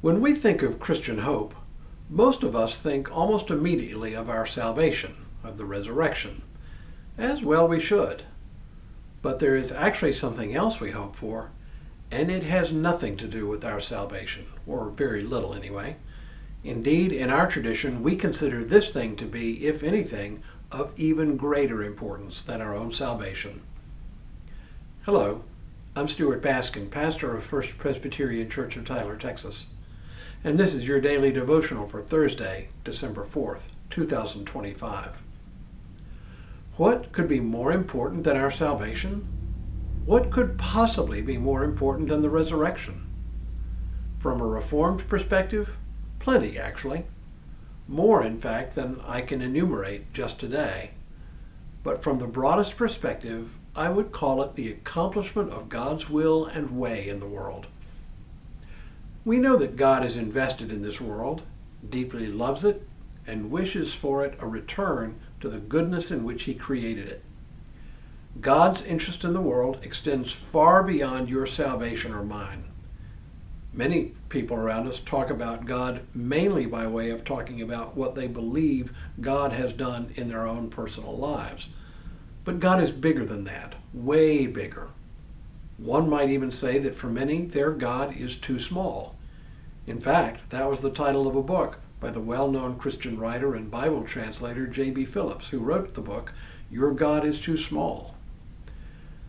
When we think of Christian hope, most of us think almost immediately of our salvation, of the resurrection. As well we should. But there is actually something else we hope for, and it has nothing to do with our salvation, or very little anyway. Indeed, in our tradition, we consider this thing to be, if anything, of even greater importance than our own salvation. Hello, I'm Stuart Baskin, pastor of First Presbyterian Church of Tyler, Texas. And this is your daily devotional for Thursday, December 4th, 2025. What could be more important than our salvation? What could possibly be more important than the resurrection? From a Reformed perspective, plenty actually. More, in fact, than I can enumerate just today. But from the broadest perspective, I would call it the accomplishment of God's will and way in the world. We know that God is invested in this world, deeply loves it, and wishes for it a return to the goodness in which He created it. God's interest in the world extends far beyond your salvation or mine. Many people around us talk about God mainly by way of talking about what they believe God has done in their own personal lives. But God is bigger than that, way bigger. One might even say that for many, their God is too small. In fact, that was the title of a book by the well-known Christian writer and Bible translator J.B. Phillips, who wrote the book, Your God is Too Small.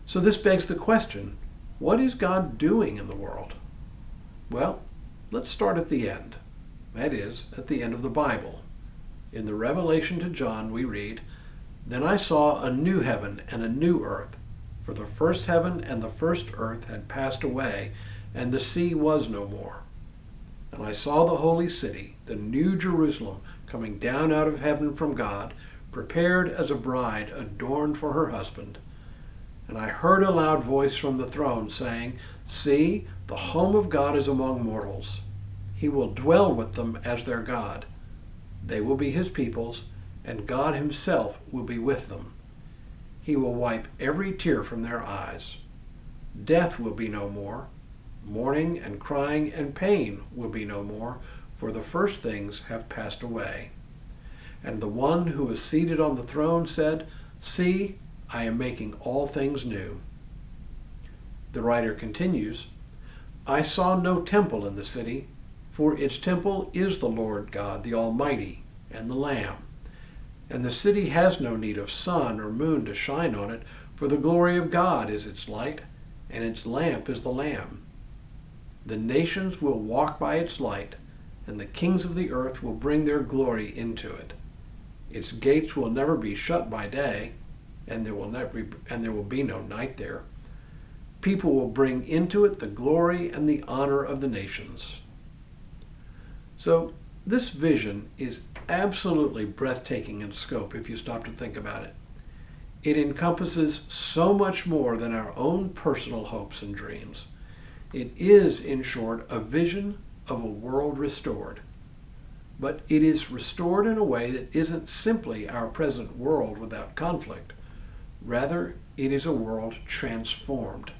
So this begs the question, what is God doing in the world? Well, let's start at the end. That is, at the end of the Bible. In the Revelation to John, we read, Then I saw a new heaven and a new earth, for the first heaven and the first earth had passed away, and the sea was no more. And I saw the holy city, the new Jerusalem, coming down out of heaven from God, prepared as a bride adorned for her husband. And I heard a loud voice from the throne saying, See, the home of God is among mortals. He will dwell with them as their God. They will be His peoples, and God Himself will be with them. He will wipe every tear from their eyes. Death will be no more. Mourning and crying and pain will be no more, for the first things have passed away. And the one who was seated on the throne said, See, I am making all things new. The writer continues, I saw no temple in the city, for its temple is the Lord God, the Almighty, and the Lamb. And the city has no need of sun or moon to shine on it, for the glory of God is its light, and its lamp is the Lamb. The nations will walk by its light, and the kings of the earth will bring their glory into it. Its gates will never be shut by day, and there will be no night there. People will bring into it the glory and the honor of the nations. So this vision is absolutely breathtaking in scope if you stop to think about it. It encompasses so much more than our own personal hopes and dreams. It is, in short, a vision of a world restored. But it is restored in a way that isn't simply our present world without conflict. Rather, it is a world transformed.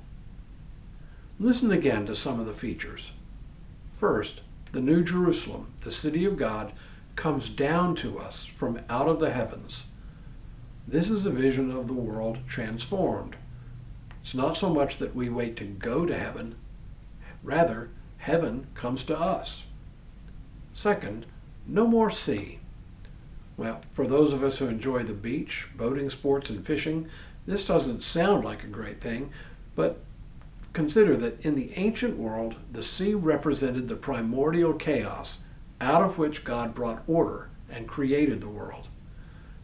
Listen again to some of the features. First, the New Jerusalem, the city of God, comes down to us from out of the heavens. This is a vision of the world transformed. It's not so much that we wait to go to heaven. Rather, heaven comes to us. Second, no more sea. Well, for those of us who enjoy the beach, boating sports, and fishing, this doesn't sound like a great thing, but consider that in the ancient world, the sea represented the primordial chaos out of which God brought order and created the world.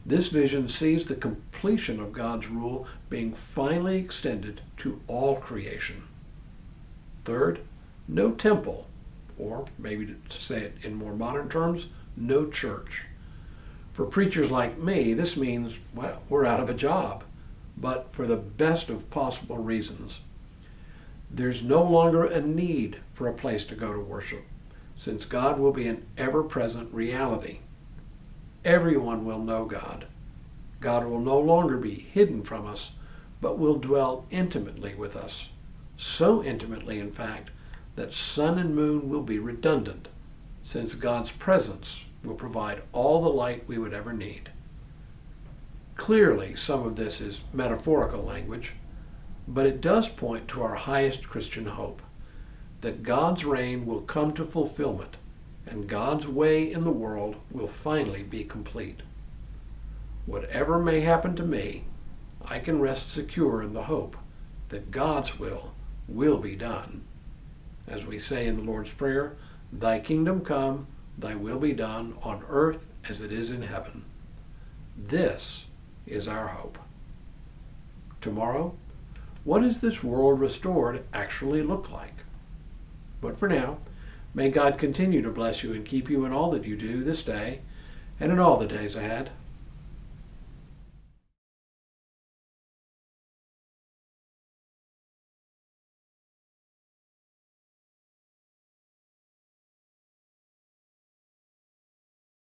This vision sees the completion of God's rule being finally extended to all creation. Third, no temple, or maybe to say it in more modern terms, no church. For preachers like me, this means, well, we're out of a job, but for the best of possible reasons. There's no longer a need for a place to go to worship, since God will be an ever-present reality. Everyone will know God. God will no longer be hidden from us, but will dwell intimately with us. So intimately, in fact, that sun and moon will be redundant, since God's presence will provide all the light we would ever need. Clearly, some of this is metaphorical language, but it does point to our highest Christian hope, that God's reign will come to fulfillment and God's way in the world will finally be complete. Whatever may happen to me, I can rest secure in the hope that God's will be done. As we say in the Lord's Prayer, "Thy kingdom come, thy will be done on earth as it is in heaven." This is our hope. Tomorrow, what does this world restored actually look like? But for now, may God continue to bless you and keep you in all that you do this day and in all the days ahead.